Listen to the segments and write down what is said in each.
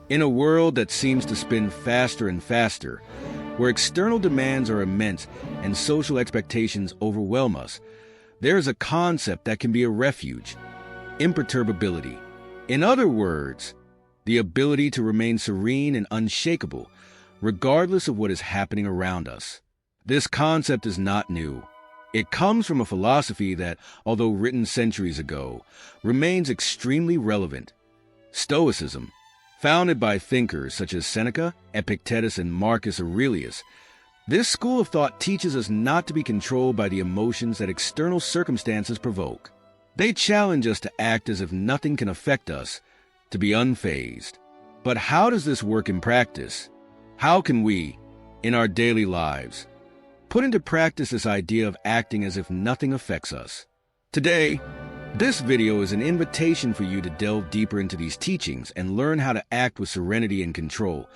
In a world that seems to spin faster and faster, where external demands are immense and social expectations overwhelm us, there is a concept that can be a refuge: imperturbability. In other words, the ability to remain serene and unshakable, regardless of what is happening around us. This concept is not new. It comes from a philosophy that, although written centuries ago, remains extremely relevant: Stoicism. Founded by thinkers such as Seneca, Epictetus, and Marcus Aurelius, this school of thought teaches us not to be controlled by the emotions that external circumstances provoke. They challenge us to act as if nothing can affect us, to be unfazed. But how does this work in practice? How can we, in our daily lives, put into practice this idea of acting as if nothing affects us? Today, this video is an invitation for you to delve deeper into these teachings and learn how to act with serenity and control,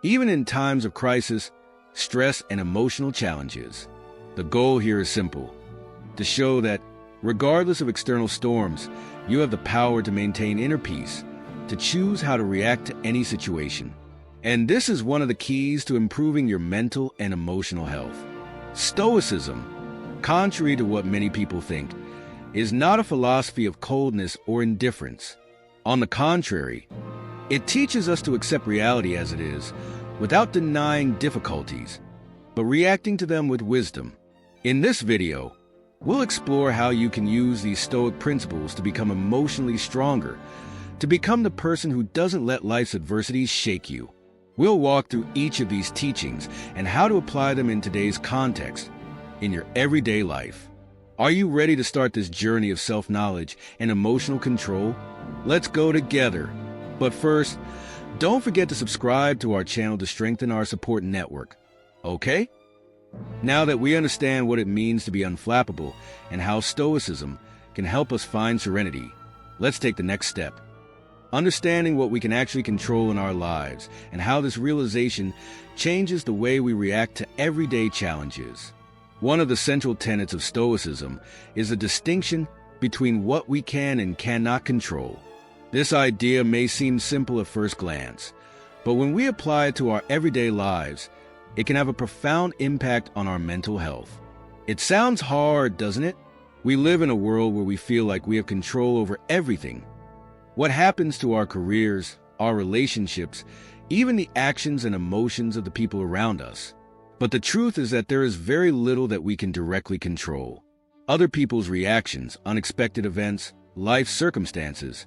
even in times of crisis, stress, and emotional challenges. The goal here is simple: to show that, regardless of external storms, you have the power to maintain inner peace, to choose how to react to any situation. And this is one of the keys to improving your mental and emotional health. Stoicism, contrary to what many people think, is not a philosophy of coldness or indifference. On the contrary, it teaches us to accept reality as it is, without denying difficulties, but reacting to them with wisdom. In this video, we'll explore how you can use these Stoic principles to become emotionally stronger, to become the person who doesn't let life's adversities shake you. We'll walk through each of these teachings and how to apply them in today's context, in your everyday life. Are you ready to start this journey of self-knowledge and emotional control? Let's go together. But first, don't forget to subscribe to our channel to strengthen our support network. Okay? Now that we understand what it means to be unflappable and how Stoicism can help us find serenity, let's take the next step: understanding what we can actually control in our lives and how this realization changes the way we react to everyday challenges. One of the central tenets of Stoicism is the distinction between what we can and cannot control. This idea may seem simple at first glance, but when we apply it to our everyday lives, it can have a profound impact on our mental health. It sounds hard, doesn't it? We live in a world where we feel like we have control over everything. What happens to our careers, our relationships, even the actions and emotions of the people around us. But the truth is that there is very little that we can directly control. Other people's reactions, unexpected events, life circumstances,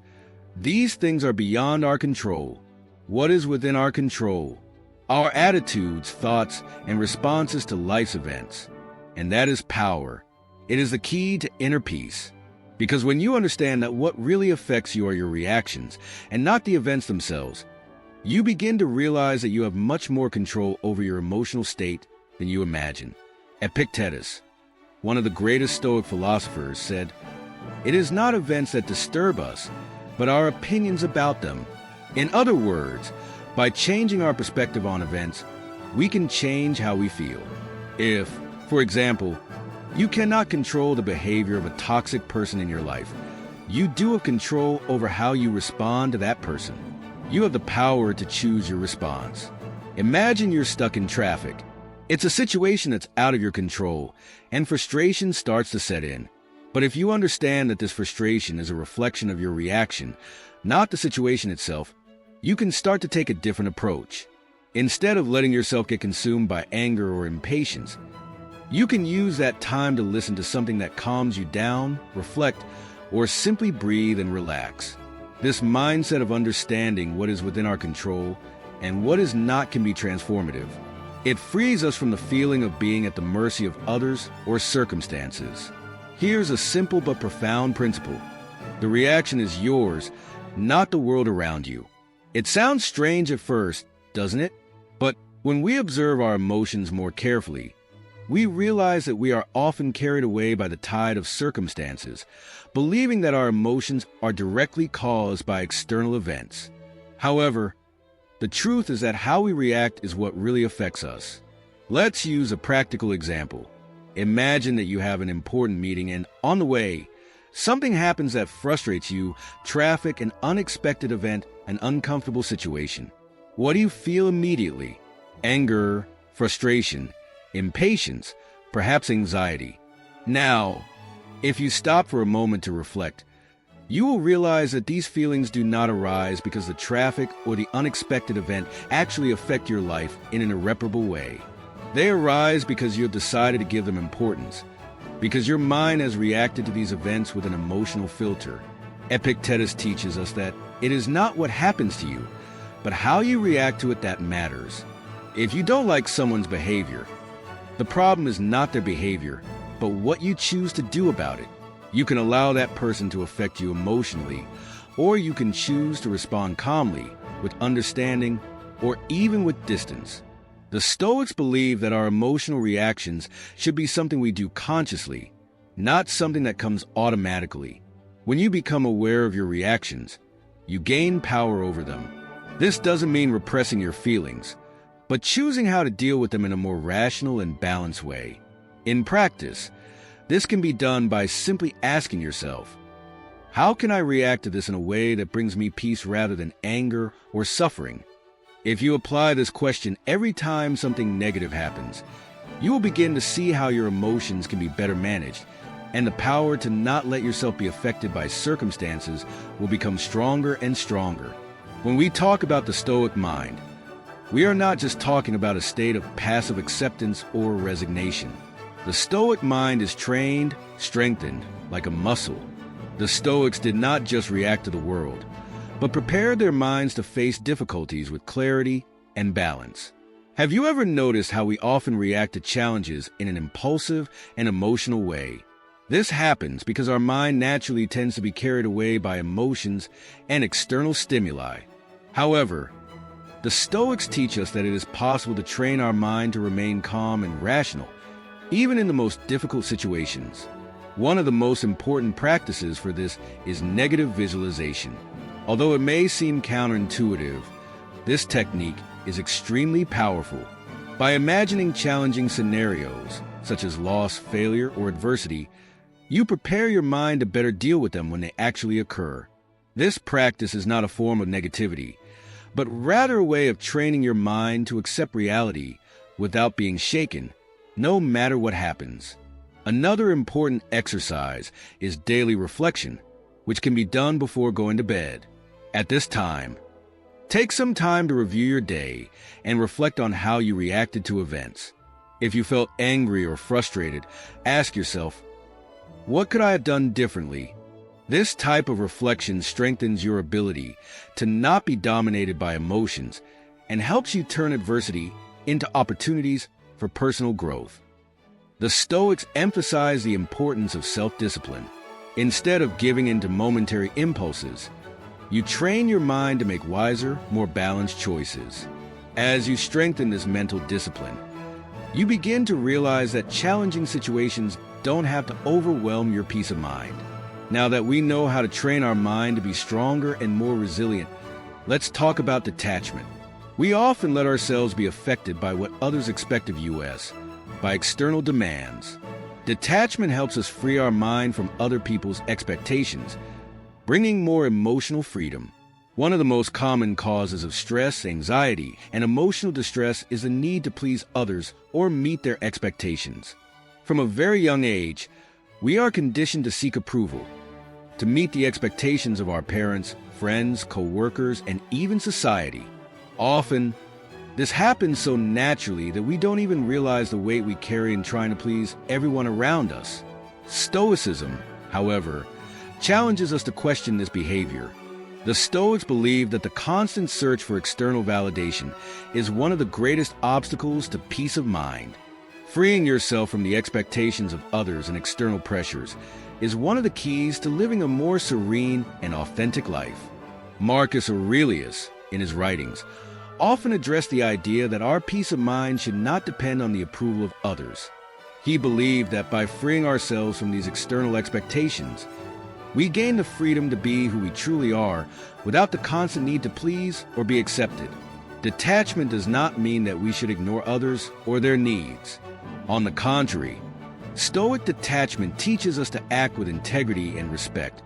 these things are beyond our control. What is within our control? Our attitudes, thoughts, and responses to life's events. And that is power. It is the key to inner peace. Because when you understand that what really affects you are your reactions and not the events themselves, you begin to realize that you have much more control over your emotional state than you imagine. Epictetus, one of the greatest Stoic philosophers, said, "It is not events that disturb us, but our opinions about them." In other words, by changing our perspective on events, we can change how we feel. If, for example, you cannot control the behavior of a toxic person in your life, you do have control over how you respond to that person. You have the power to choose your response. Imagine you're stuck in traffic. It's a situation that's out of your control, and frustration starts to set in. But if you understand that this frustration is a reflection of your reaction, not the situation itself, you can start to take a different approach. Instead of letting yourself get consumed by anger or impatience, you can use that time to listen to something that calms you down, reflect, or simply breathe and relax. This mindset of understanding what is within our control and what is not can be transformative. It frees us from the feeling of being at the mercy of others or circumstances. Here's a simple but profound principle: the reaction is yours, not the world around you. It sounds strange at first, doesn't it? But when we observe our emotions more carefully, we realize that we are often carried away by the tide of circumstances, believing that our emotions are directly caused by external events. However, the truth is that how we react is what really affects us. Let's use a practical example. Imagine that you have an important meeting and, on the way, something happens that frustrates you: traffic, an unexpected event, an uncomfortable situation. What do you feel immediately? Anger, frustration, impatience, perhaps anxiety. Now, if you stop for a moment to reflect, you will realize that these feelings do not arise because the traffic or the unexpected event actually affect your life in an irreparable way. They arise because you have decided to give them importance, because your mind has reacted to these events with an emotional filter. Epictetus teaches us that it is not what happens to you, but how you react to it that matters. If you don't like someone's behavior, the problem is not their behavior, but what you choose to do about it. You can allow that person to affect you emotionally, or you can choose to respond calmly, with understanding, or even with distance. The Stoics believe that our emotional reactions should be something we do consciously, not something that comes automatically. When you become aware of your reactions, you gain power over them. This doesn't mean repressing your feelings, but choosing how to deal with them in a more rational and balanced way. In practice, this can be done by simply asking yourself, how can I react to this in a way that brings me peace rather than anger or suffering? If you apply this question every time something negative happens, you will begin to see how your emotions can be better managed, and the power to not let yourself be affected by circumstances will become stronger and stronger. When we talk about the Stoic mind, we are not just talking about a state of passive acceptance or resignation. The Stoic mind is trained, strengthened, like a muscle. The Stoics did not just react to the world, but prepared their minds to face difficulties with clarity and balance. Have you ever noticed how we often react to challenges in an impulsive and emotional way? This happens because our mind naturally tends to be carried away by emotions and external stimuli. However, the Stoics teach us that it is possible to train our mind to remain calm and rational, even in the most difficult situations. One of the most important practices for this is negative visualization. Although it may seem counterintuitive, this technique is extremely powerful. By imagining challenging scenarios, such as loss, failure, or adversity, you prepare your mind to better deal with them when they actually occur. This practice is not a form of negativity, but rather a way of training your mind to accept reality without being shaken, no matter what happens. Another important exercise is daily reflection, which can be done before going to bed. At this time, take some time to review your day and reflect on how you reacted to events. If you felt angry or frustrated, ask yourself, what could I have done differently? This type of reflection strengthens your ability to not be dominated by emotions and helps you turn adversity into opportunities for personal growth. The Stoics emphasize the importance of self-discipline. Instead of giving in to momentary impulses, you train your mind to make wiser, more balanced choices. As you strengthen this mental discipline, you begin to realize that challenging situations don't have to overwhelm your peace of mind. Now that we know how to train our mind to be stronger and more resilient, let's talk about detachment. We often let ourselves be affected by what others expect of us, by external demands. Detachment helps us free our mind from other people's expectations, bringing more emotional freedom. One of the most common causes of stress, anxiety, and emotional distress is the need to please others or meet their expectations. From a very young age, we are conditioned to seek approval, to meet the expectations of our parents, friends, co-workers, and even society. Often, this happens so naturally that we don't even realize the weight we carry in trying to please everyone around us. Stoicism, however, challenges us to question this behavior. The Stoics believe that the constant search for external validation is one of the greatest obstacles to peace of mind. Freeing yourself from the expectations of others and external pressures is one of the keys to living a more serene and authentic life. Marcus Aurelius, in his writings, often addressed the idea that our peace of mind should not depend on the approval of others. He believed that by freeing ourselves from these external expectations, we gain the freedom to be who we truly are without the constant need to please or be accepted. Detachment does not mean that we should ignore others or their needs. On the contrary, Stoic detachment teaches us to act with integrity and respect,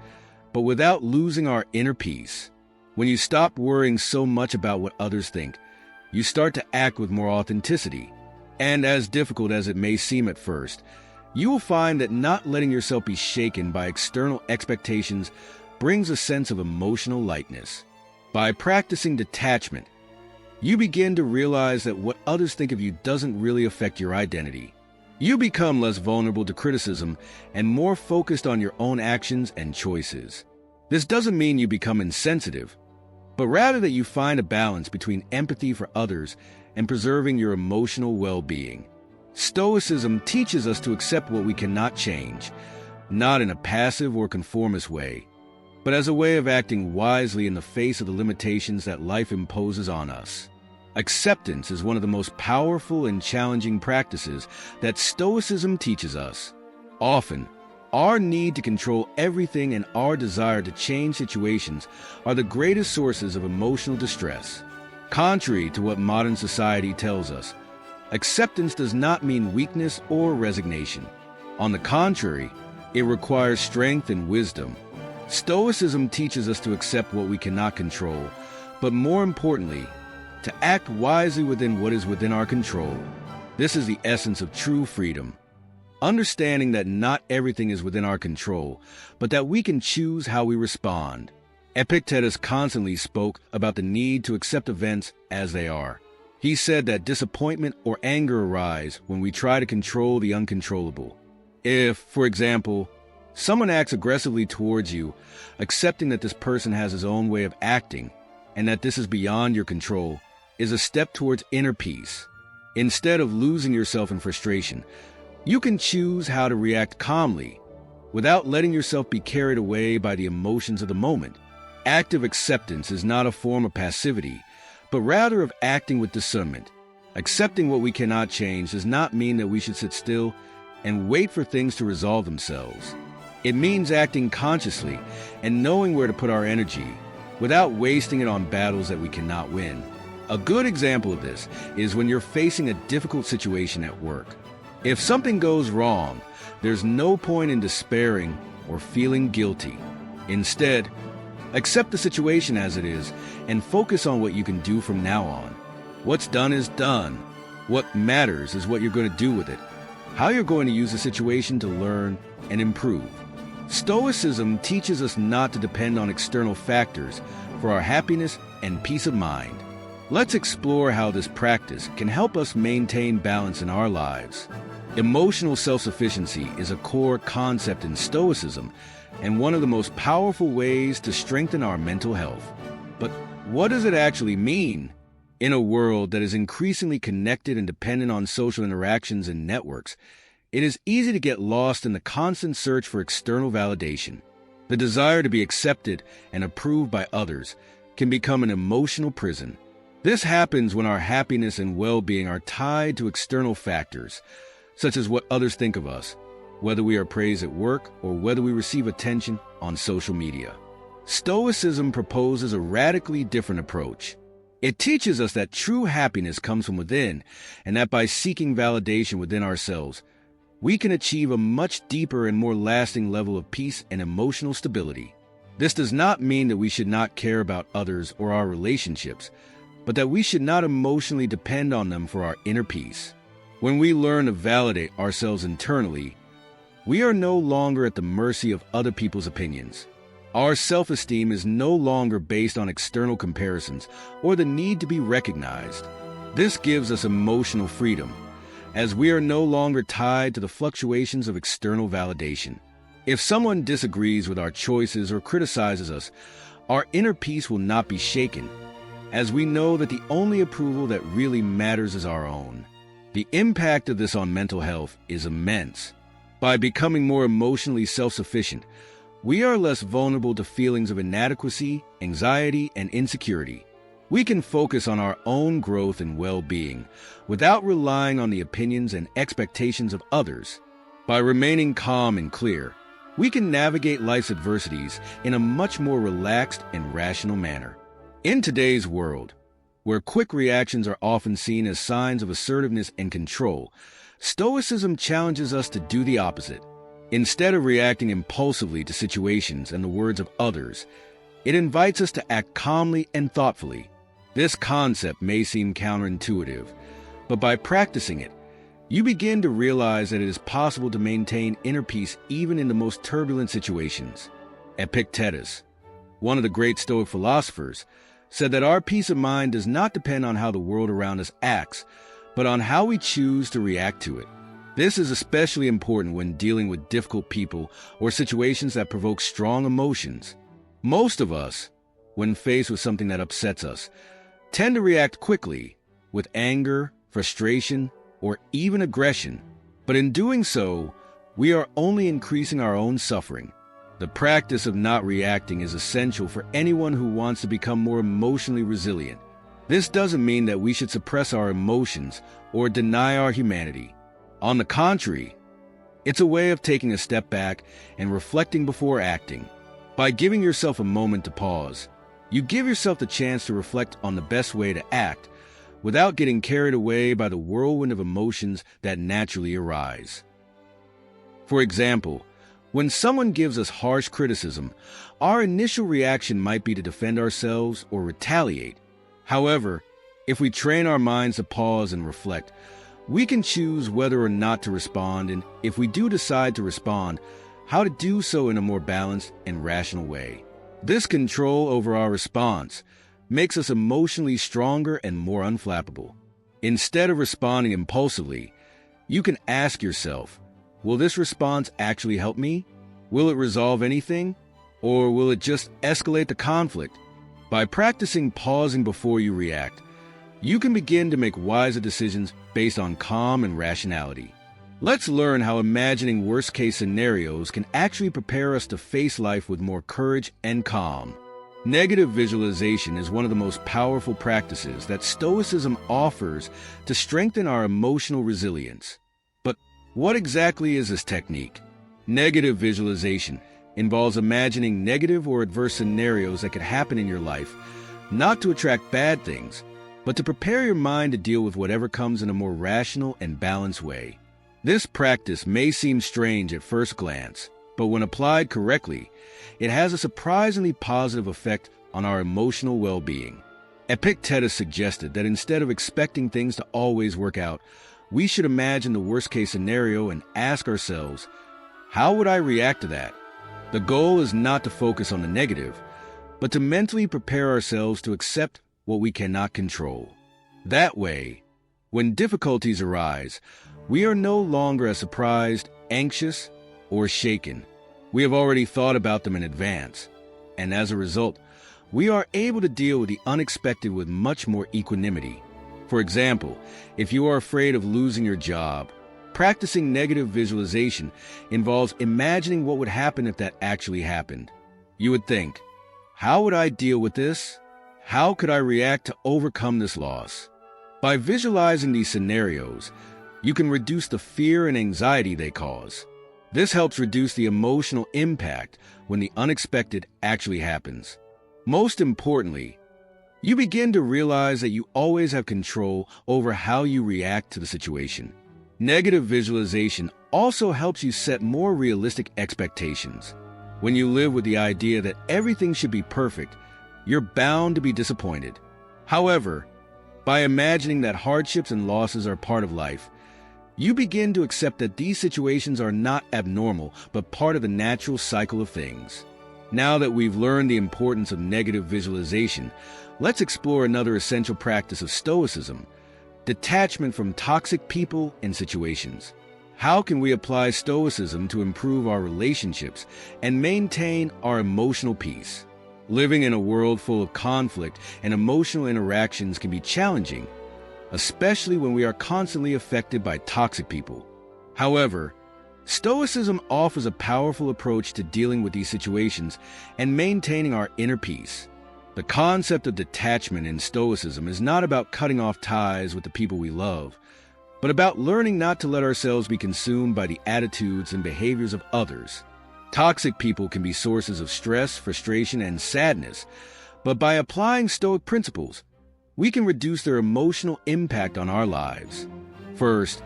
but without losing our inner peace. When you stop worrying so much about what others think, you start to act with more authenticity. And as difficult as it may seem at first, you will find that not letting yourself be shaken by external expectations brings a sense of emotional lightness. By practicing detachment, you begin to realize that what others think of you doesn't really affect your identity. You become less vulnerable to criticism and more focused on your own actions and choices. This doesn't mean you become insensitive, but rather that you find a balance between empathy for others and preserving your emotional well-being. Stoicism teaches us to accept what we cannot change, not in a passive or conformist way, but as a way of acting wisely in the face of the limitations that life imposes on us. Acceptance is one of the most powerful and challenging practices that Stoicism teaches us. Often, our need to control everything and our desire to change situations are the greatest sources of emotional distress. Contrary to what modern society tells us, acceptance does not mean weakness or resignation. On the contrary, it requires strength and wisdom. Stoicism teaches us to accept what we cannot control, but more importantly, to act wisely within what is within our control. This is the essence of true freedom. Understanding that not everything is within our control, but that we can choose how we respond. Epictetus constantly spoke about the need to accept events as they are. He said that disappointment or anger arise when we try to control the uncontrollable. If, for example, someone acts aggressively towards you, accepting that this person has his own way of acting and that this is beyond your control is a step towards inner peace. Instead of losing yourself in frustration, you can choose how to react calmly without letting yourself be carried away by the emotions of the moment. Active acceptance is not a form of passivity, but rather of acting with discernment. Accepting what we cannot change does not mean that we should sit still and wait for things to resolve themselves. It means acting consciously and knowing where to put our energy without wasting it on battles that we cannot win. A good example of this is when you're facing a difficult situation at work. If something goes wrong, there's no point in despairing or feeling guilty. Instead, accept the situation as it is and focus on what you can do from now on. What's done is done. What matters is what you're going to do with it, how you're going to use the situation to learn and improve. Stoicism teaches us not to depend on external factors for our happiness and peace of mind. Let's explore how this practice can help us maintain balance in our lives. Emotional self-sufficiency is a core concept in Stoicism and one of the most powerful ways to strengthen our mental health. But what does it actually mean? In a world that is increasingly connected and dependent on social interactions and networks, it is easy to get lost in the constant search for external validation. The desire to be accepted and approved by others can become an emotional prison. This happens when our happiness and well-being are tied to external factors, such as what others think of us, whether we are praised at work or whether we receive attention on social media. Stoicism proposes a radically different approach. It teaches us that true happiness comes from within, and that by seeking validation within ourselves, we can achieve a much deeper and more lasting level of peace and emotional stability. This does not mean that we should not care about others or our relationships, but that we should not emotionally depend on them for our inner peace. When we learn to validate ourselves internally, we are no longer at the mercy of other people's opinions. Our self-esteem is no longer based on external comparisons or the need to be recognized. This gives us emotional freedom, as we are no longer tied to the fluctuations of external validation. If someone disagrees with our choices or criticizes us, our inner peace will not be shaken, as we know that the only approval that really matters is our own. The impact of this on mental health is immense. By becoming more emotionally self-sufficient, we are less vulnerable to feelings of inadequacy, anxiety, and insecurity. We can focus on our own growth and well-being without relying on the opinions and expectations of others. By remaining calm and clear, we can navigate life's adversities in a much more relaxed and rational manner. In today's world, where quick reactions are often seen as signs of assertiveness and control, Stoicism challenges us to do the opposite. Instead of reacting impulsively to situations and the words of others, It invites us to act calmly and thoughtfully. This concept may seem counterintuitive, but by practicing it, you begin to realize that it is possible to maintain inner peace even in the most turbulent situations. Epictetus, one of the great Stoic philosophers, said that our peace of mind does not depend on how the world around us acts, but on how we choose to react to it. This is especially important when dealing with difficult people or situations that provoke strong emotions. Most of us, when faced with something that upsets us, tend to react quickly with anger, frustration, or even aggression. But in doing so, we are only increasing our own suffering. The practice of not reacting is essential for anyone who wants to become more emotionally resilient. This doesn't mean that we should suppress our emotions or deny our humanity. On the contrary, it's a way of taking a step back and reflecting before acting. By giving yourself a moment to pause, you give yourself the chance to reflect on the best way to act without getting carried away by the whirlwind of emotions that naturally arise. For example, when someone gives us harsh criticism, our initial reaction might be to defend ourselves or retaliate. However, if we train our minds to pause and reflect, we can choose whether or not to respond, and if we do decide to respond, how to do so in a more balanced and rational way. This control over our response makes us emotionally stronger and more unflappable. Instead of responding impulsively, you can ask yourself, will this response actually help me? Will it resolve anything? Or will it just escalate the conflict? By practicing pausing before you react, you can begin to make wiser decisions based on calm and rationality. Let's learn how imagining worst-case scenarios can actually prepare us to face life with more courage and calm. Negative visualization is one of the most powerful practices that Stoicism offers to strengthen our emotional resilience. But what exactly is this technique? Negative visualization involves imagining negative or adverse scenarios that could happen in your life, not to attract bad things, but to prepare your mind to deal with whatever comes in a more rational and balanced way. This practice may seem strange at first glance, but when applied correctly, it has a surprisingly positive effect on our emotional well-being. Epictetus suggested that instead of expecting things to always work out, we should imagine the worst-case scenario and ask ourselves, how would I react to that? The goal is not to focus on the negative, but to mentally prepare ourselves to accept what we cannot control. That way, when difficulties arise, we are no longer as surprised, anxious, or shaken. We have already thought about them in advance, and as a result, we are able to deal with the unexpected with much more equanimity. For example, if you are afraid of losing your job, practicing negative visualization involves imagining what would happen if that actually happened. You would think, how would I deal with this? How could I react to overcome this loss? By visualizing these scenarios, you can reduce the fear and anxiety they cause. This helps reduce the emotional impact when the unexpected actually happens. Most importantly, you begin to realize that you always have control over how you react to the situation. Negative visualization also helps you set more realistic expectations. When you live with the idea that everything should be perfect, you're bound to be disappointed. However, by imagining that hardships and losses are part of life, you begin to accept that these situations are not abnormal, but part of the natural cycle of things. Now that we've learned the importance of negative visualization, let's explore another essential practice of Stoicism: detachment from toxic people and situations. How can we apply Stoicism to improve our relationships and maintain our emotional peace? Living in a world full of conflict and emotional interactions can be challenging, especially when we are constantly affected by toxic people. However, Stoicism offers a powerful approach to dealing with these situations and maintaining our inner peace. The concept of detachment in Stoicism is not about cutting off ties with the people we love, but about learning not to let ourselves be consumed by the attitudes and behaviors of others. Toxic people can be sources of stress, frustration, and sadness, but by applying Stoic principles, we can reduce their emotional impact on our lives. First,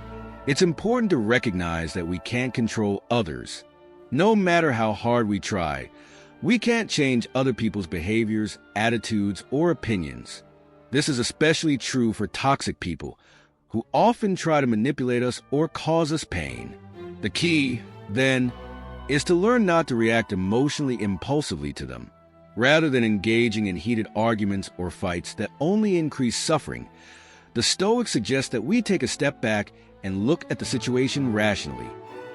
it's important to recognize that we can't control others. No matter how hard we try, We can't change other people's behaviors, attitudes, or opinions. This is especially true for toxic people, who often try to manipulate us or cause us pain. The key, then, is to learn not to react emotionally impulsively to them. Rather than engaging in heated arguments or fights that only increase suffering, the Stoics suggest that we take a step back and look at the situation rationally.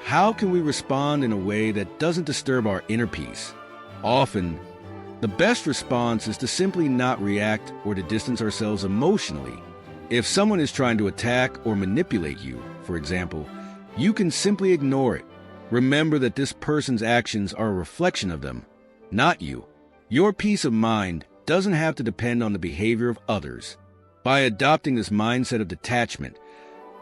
How can we respond in a way that doesn't disturb our inner peace? Often, the best response is to simply not react or to distance ourselves emotionally. If someone is trying to attack or manipulate you, for example, you can simply ignore it. Remember that this person's actions are a reflection of them, not you. Your peace of mind doesn't have to depend on the behavior of others. By adopting this mindset of detachment,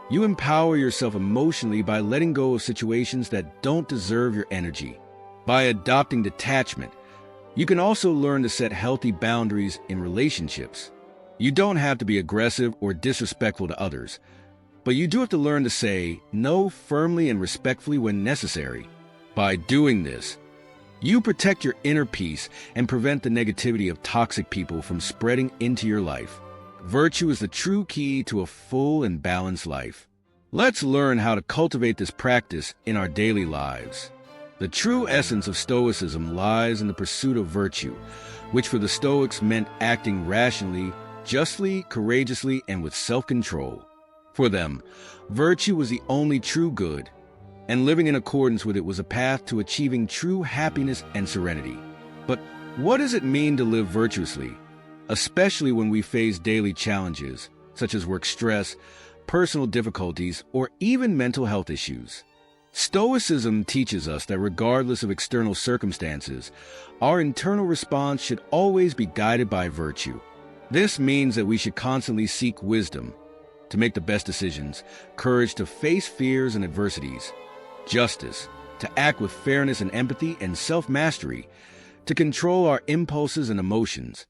you empower yourself emotionally by letting go of situations that don't deserve your energy. By adopting detachment, you can also learn to set healthy boundaries in relationships. You don't have to be aggressive or disrespectful to others, but you do have to learn to say no firmly and respectfully when necessary. By doing this, you protect your inner peace and prevent the negativity of toxic people from spreading into your life. Virtue is the true key to a full and balanced life. Let's learn how to cultivate this practice in our daily lives. The true essence of Stoicism lies in the pursuit of virtue, which for the Stoics meant acting rationally, justly, courageously, and with self-control. For them, virtue was the only true good, and living in accordance with it was a path to achieving true happiness and serenity. But what does it mean to live virtuously, especially when we face daily challenges, such as work stress, personal difficulties, or even mental health issues? Stoicism teaches us that regardless of external circumstances, our internal response should always be guided by virtue. This means that we should constantly seek wisdom to make the best decisions, courage to face fears and adversities, justice to act with fairness and empathy, and self-mastery to control our impulses and emotions.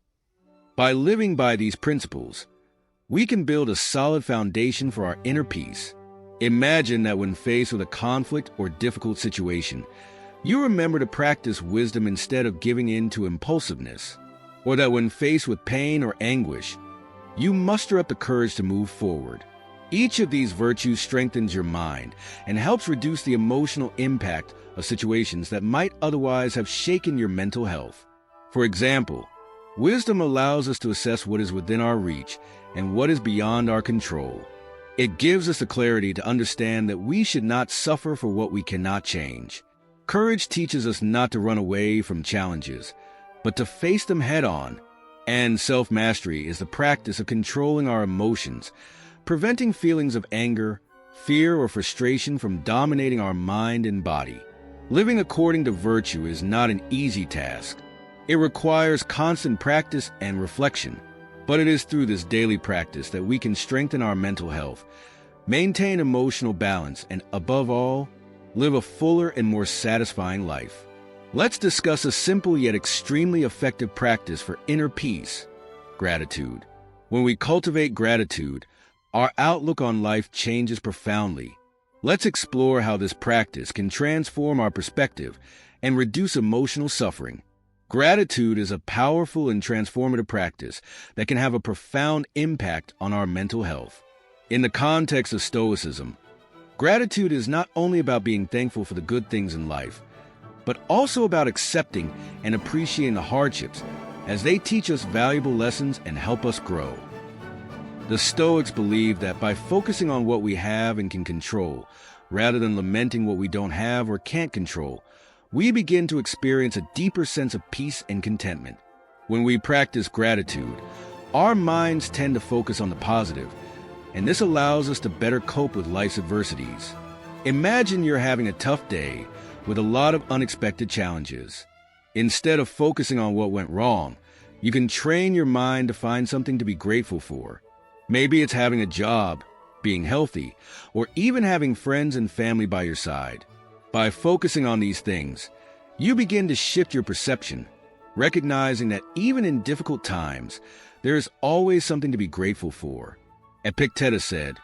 By living by these principles, we can build a solid foundation for our inner peace. Imagine that when faced with a conflict or difficult situation, you remember to practice wisdom instead of giving in to impulsiveness. Or that when faced with pain or anguish, you muster up the courage to move forward. Each of these virtues strengthens your mind and helps reduce the emotional impact of situations that might otherwise have shaken your mental health. For example, wisdom allows us to assess what is within our reach and what is beyond our control. It gives us the clarity to understand that we should not suffer for what we cannot change. Courage teaches us not to run away from challenges, but to face them head-on. And self-mastery is the practice of controlling our emotions, preventing feelings of anger, fear, or frustration from dominating our mind and body. Living according to virtue is not an easy task. It requires constant practice and reflection. But it is through this daily practice that we can strengthen our mental health, maintain emotional balance, and above all, live a fuller and more satisfying life. Let's discuss a simple yet extremely effective practice for inner peace: gratitude. When we cultivate gratitude, our outlook on life changes profoundly. Let's explore how this practice can transform our perspective and reduce emotional suffering. Gratitude is a powerful and transformative practice that can have a profound impact on our mental health. In the context of Stoicism, gratitude is not only about being thankful for the good things in life, but also about accepting and appreciating the hardships, as they teach us valuable lessons and help us grow. The Stoics believe that by focusing on what we have and can control, rather than lamenting what we don't have or can't control, we begin to experience a deeper sense of peace and contentment. When we practice gratitude, our minds tend to focus on the positive, and this allows us to better cope with life's adversities. Imagine you're having a tough day with a lot of unexpected challenges. Instead of focusing on what went wrong, you can train your mind to find something to be grateful for. Maybe it's having a job, being healthy, or even having friends and family by your side. By focusing on these things, you begin to shift your perception, recognizing that even in difficult times, there is always something to be grateful for. Epictetus said,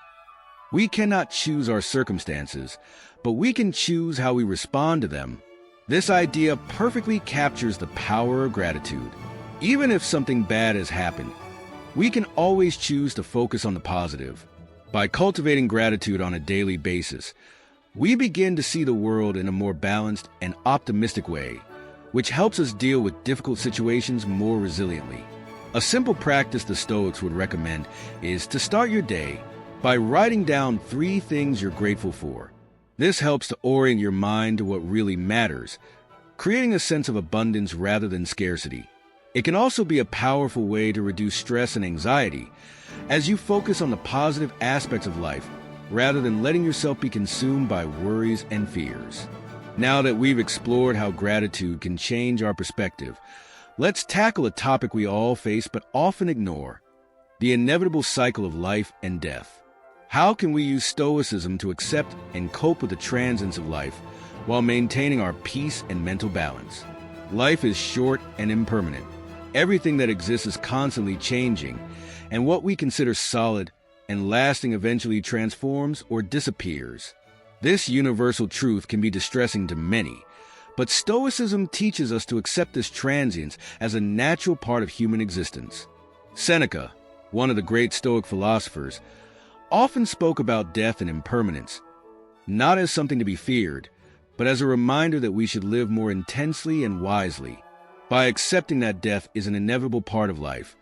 "We cannot choose our circumstances, but we can choose how we respond to them." This idea perfectly captures the power of gratitude. Even if something bad has happened, we can always choose to focus on the positive. By cultivating gratitude on a daily basis, we begin to see the world in a more balanced and optimistic way, which helps us deal with difficult situations more resiliently. A simple practice the Stoics would recommend is to start your day by writing down 3 things you're grateful for. This helps to orient your mind to what really matters, creating a sense of abundance rather than scarcity. It can also be a powerful way to reduce stress and anxiety as you focus on the positive aspects of life rather than letting yourself be consumed by worries and fears. Now that we've explored how gratitude can change our perspective, let's tackle a topic we all face but often ignore: the inevitable cycle of life and death. How can we use Stoicism to accept and cope with the transience of life while maintaining our peace and mental balance? Life is short and impermanent. Everything that exists is constantly changing, and what we consider solid and lasting eventually transforms or disappears. This universal truth can be distressing to many, but Stoicism teaches us to accept this transience as a natural part of human existence. Seneca, one of the great Stoic philosophers, often spoke about death and impermanence, not as something to be feared, but as a reminder that we should live more intensely and wisely. By accepting that death is an inevitable part of life,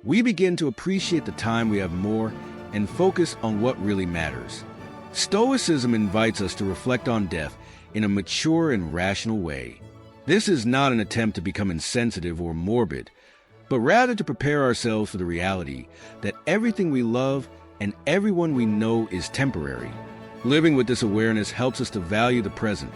we begin to appreciate the time we have more and focus on what really matters. Stoicism invites us to reflect on death in a mature and rational way. This is not an attempt to become insensitive or morbid, but rather to prepare ourselves for the reality that everything we love and everyone we know is temporary. Living with this awareness helps us to value the present,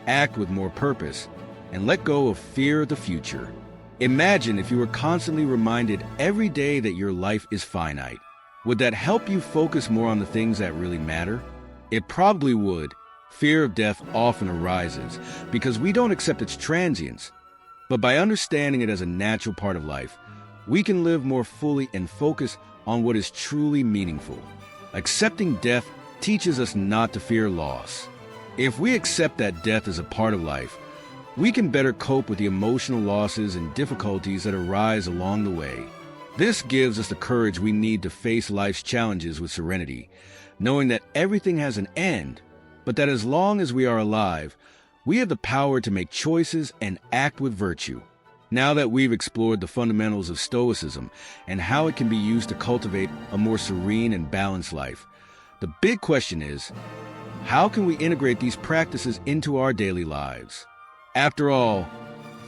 act with more purpose, and let go of fear of the future. Imagine if you were constantly reminded every day that your life is finite. Would that help you focus more on the things that really matter? It probably would. Fear of death often arises because we don't accept its transience. But by understanding it as a natural part of life, we can live more fully and focus on what is truly meaningful. Accepting death teaches us not to fear loss. If we accept that death is a part of life, we can better cope with the emotional losses and difficulties that arise along the way. This gives us the courage we need to face life's challenges with serenity, knowing that everything has an end, but that as long as we are alive, we have the power to make choices and act with virtue. Now that we've explored the fundamentals of Stoicism and how it can be used to cultivate a more serene and balanced life, the big question is, how can we integrate these practices into our daily lives? After all,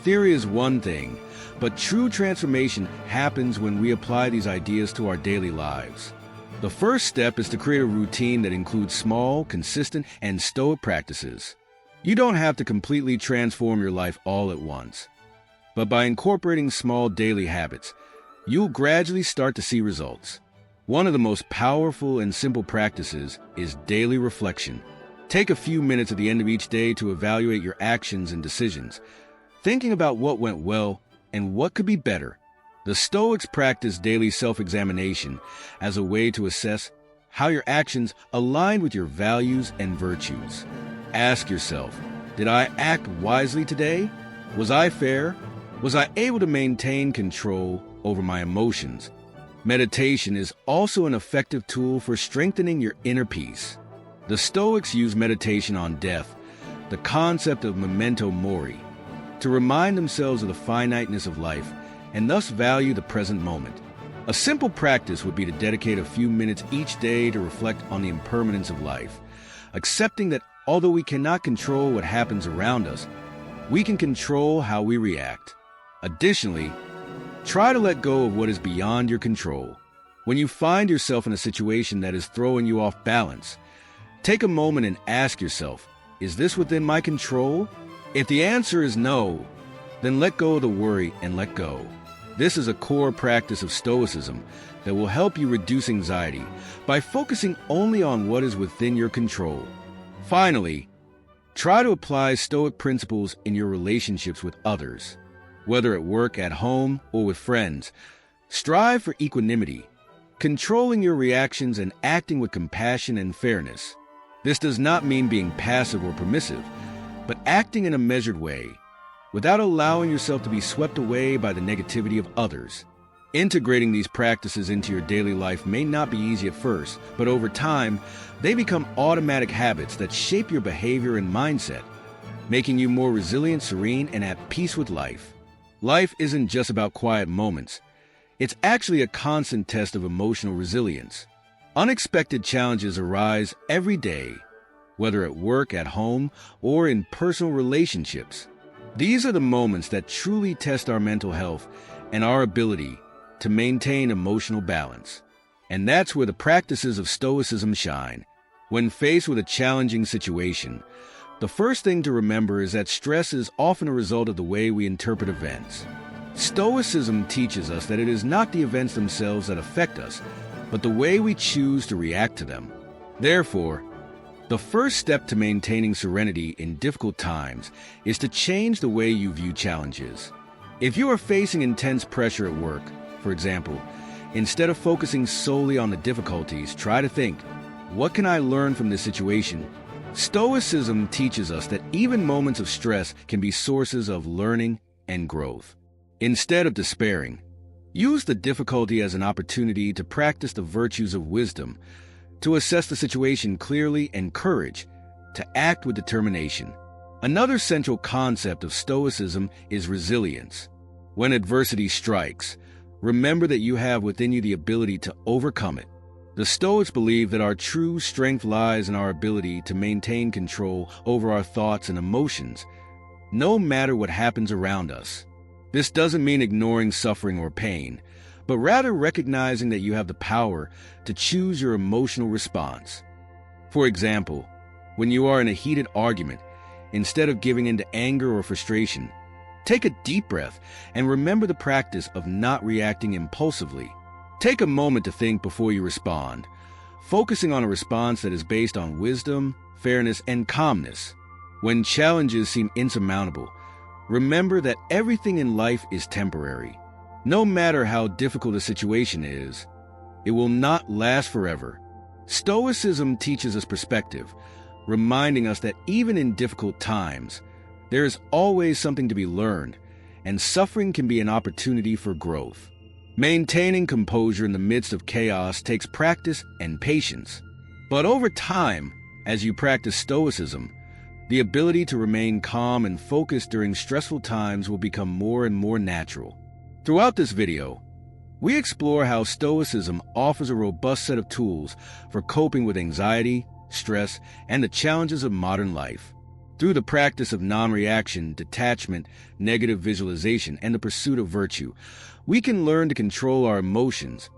theory is one thing, but true transformation happens when we apply these ideas to our daily lives. The first step is to create a routine that includes small, consistent, and Stoic practices. You don't have to completely transform your life all at once, but by incorporating small daily habits, you'll gradually start to see results. One of the most powerful and simple practices is daily reflection. Take a few minutes at the end of each day to evaluate your actions and decisions, thinking about what went well and what could be better. The Stoics practice daily self-examination as a way to assess how your actions align with your values and virtues. Ask yourself, did I act wisely today? Was I fair? Was I able to maintain control over my emotions? Meditation is also an effective tool for strengthening your inner peace. The Stoics use meditation on death, the concept of memento mori, to remind themselves of the finiteness of life and thus value the present moment. A simple practice would be to dedicate a few minutes each day to reflect on the impermanence of life, accepting that although we cannot control what happens around us, we can control how we react. Additionally, try to let go of what is beyond your control. When you find yourself in a situation that is throwing you off balance, take a moment and ask yourself, is this within my control? If the answer is no, then let go of the worry and let go. This is a core practice of Stoicism that will help you reduce anxiety by focusing only on what is within your control. Finally, try to apply Stoic principles in your relationships with others. Whether at work, at home, or with friends, strive for equanimity, controlling your reactions and acting with compassion and fairness. This does not mean being passive or permissive, but acting in a measured way, without allowing yourself to be swept away by the negativity of others. Integrating these practices into your daily life may not be easy at first, but over time, they become automatic habits that shape your behavior and mindset, making you more resilient, serene, and at peace with life. Life isn't just about quiet moments. It's actually a constant test of emotional resilience. Unexpected challenges arise every day, whether at work, at home, or in personal relationships. These are the moments that truly test our mental health and our ability to maintain emotional balance. And that's where the practices of Stoicism shine. When faced with a challenging situation, the first thing to remember is that stress is often a result of the way we interpret events. Stoicism teaches us that it is not the events themselves that affect us, but the way we choose to react to them. Therefore, the first step to maintaining serenity in difficult times is to change the way you view challenges. If you are facing intense pressure at work, for example, instead of focusing solely on the difficulties, try to think, what can I learn from this situation? Stoicism teaches us that even moments of stress can be sources of learning and growth. Instead of despairing, use the difficulty as an opportunity to practice the virtues of wisdom, to assess the situation clearly, and courage to act with determination. Another central concept of Stoicism is resilience. When adversity strikes, remember that you have within you the ability to overcome it. The Stoics believe that our true strength lies in our ability to maintain control over our thoughts and emotions, no matter what happens around us. This doesn't mean ignoring suffering or pain, but rather recognizing that you have the power to choose your emotional response. For example, when you are in a heated argument, instead of giving in to anger or frustration, take a deep breath and remember the practice of not reacting impulsively. Take a moment to think before you respond, focusing on a response that is based on wisdom, fairness, and calmness. When challenges seem insurmountable, remember that everything in life is temporary. No matter how difficult a situation is, it will not last forever. Stoicism teaches us perspective, reminding us that even in difficult times, there is always something to be learned, and suffering can be an opportunity for growth. Maintaining composure in the midst of chaos takes practice and patience. But over time, as you practice Stoicism, the ability to remain calm and focused during stressful times will become more and more natural. Throughout this video, we explore how Stoicism offers a robust set of tools for coping with anxiety, stress, and the challenges of modern life. Through the practice of non-reaction, detachment, negative visualization, and the pursuit of virtue, we can learn to control our emotions,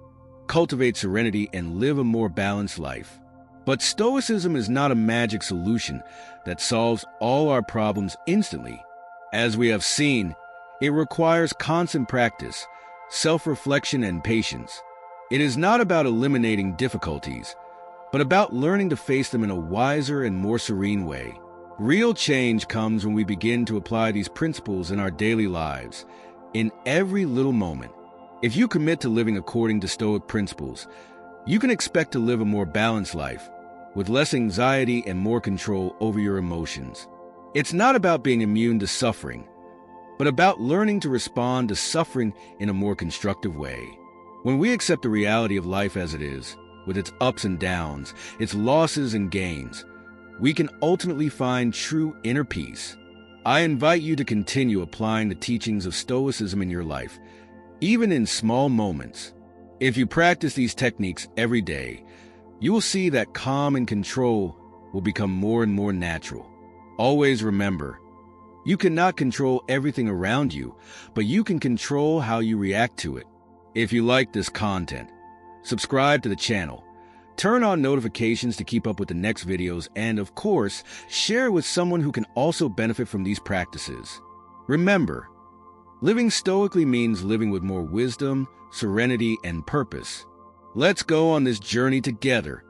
cultivate serenity, and live a more balanced life. But Stoicism is not a magic solution that solves all our problems instantly. As we have seen, it requires constant practice, self-reflection, and patience. It is not about eliminating difficulties, but about learning to face them in a wiser and more serene way. Real change comes when we begin to apply these principles in our daily lives, in every little moment. If you commit to living according to Stoic principles, you can expect to live a more balanced life, with less anxiety and more control over your emotions. It's not about being immune to suffering, but about learning to respond to suffering in a more constructive way. When we accept the reality of life as it is, with its ups and downs, its losses and gains, we can ultimately find true inner peace. I invite you to continue applying the teachings of Stoicism in your life, even in small moments. If you practice these techniques every day, you will see that calm and control will become more and more natural. Always remember, you cannot control everything around you, but you can control how you react to it. If you like this content, subscribe to the channel, turn on notifications to keep up with the next videos, and of course, share with someone who can also benefit from these practices. Remember, living stoically means living with more wisdom, serenity, and purpose. Let's go on this journey together.